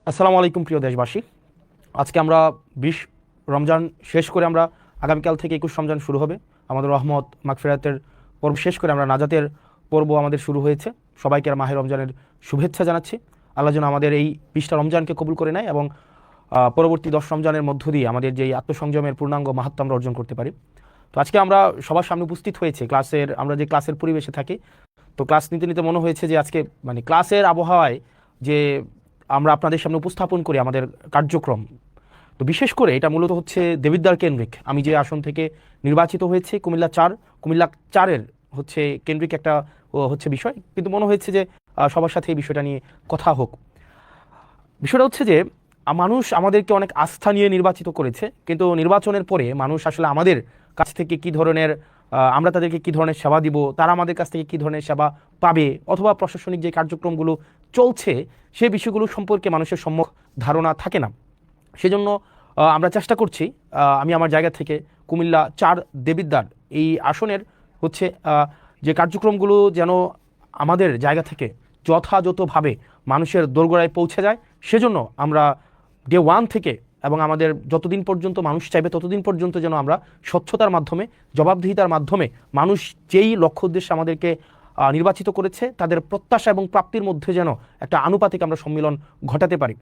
আসসালামু আলাইকুম প্রিয় দেশবাসী। আজকে আমরা 20 রমজান শেষ করে আমরা আগামীকাল থেকে 21 রমজান শুরু হবে। আমাদের রহমত মাগফিরাতের পর্ব শেষ করে আমরা নাজাতের পর্ব আমাদের শুরু হয়েছে। সবাইকে আর মাহে রমজানের শুভেচ্ছা জানাচ্ছি। আল্লাহ যেন আমাদের এই 20টা রমজানকে কবুল করে নেয় এবং পরবর্তী 10 রমজানের মধ্য দিয়ে আমাদের যেই আত্মসংযমের পূর্ণাঙ্গ মাহাত্ম্য আমরা অর্জন করতে পারি। তো আজকে আমরা সবার সামনে উপস্থিত হয়েছে আমরা যে ক্লাসের পরিবেশে থাকি। তো ক্লাস নিতে নিতে মনে হয়েছে যে আজকে মানে ক্লাসের আবহাওয়ায় যে আমরা আপনাদের সামনে উপস্থাপন করি আমাদের কার্যক্রম। তো বিশেষ করে এটা মূলত হচ্ছে দেবিদ্বার কেন্দ্রিক। আমি যে আসন থেকে নির্বাচিত হয়েছে কুমিল্লা 4-এর হচ্ছে কেন্দ্রিক একটা হচ্ছে বিষয়, কিন্তু মনে হয়েছে যে সবার সাথে এই বিষয়টা নিয়ে কথা হোক। বিষয়টা হচ্ছে যে মানুষ আমাদেরকে অনেক আস্থা নিয়ে নির্বাচিত করেছে, কিন্তু নির্বাচনের পরে মানুষ আসলে আমাদের কাছ থেকে কি ধরনের আমরা তাদেরকে কি ধরনের সেবা দিব, তারা আমাদের কাছ থেকে কি ধরনের সেবা পাবে, অথবা প্রশাসনিক যে কার্যক্রমগুলো চলছে সেই বিষয়গুলো সম্পর্কে মানুষের সম্যক ধারণা থাকে না। সেজন্য আমরা চেষ্টা করছি, আমি আমার জায়গা থেকে কুমিল্লা 4 দেবিদ্বার এই আসনের হচ্ছে যে কার্যক্রমগুলো যেন আমাদের জায়গা থেকে যথাযথভাবে মানুষের দোরগোড়ায় পৌঁছে যায়। সেজন্য আমরা ডে 1 থেকে এবং আমাদের যতদিন পর্যন্ত মানুষ চাইবে ততদিন পর্যন্ত যেন আমরা স্বচ্ছতার মাধ্যমে, জবাবদিহিতার মাধ্যমে মানুষ যেই লক্ষ্য উদ্দেশ্যে আমাদেরকে নির্বাচিত করেছে তাদের প্রত্যাশা এবং প্রাপ্তির মধ্যে যেন একটা আনুপাতিক আমরা সম্মিলন ঘটাতে পারি।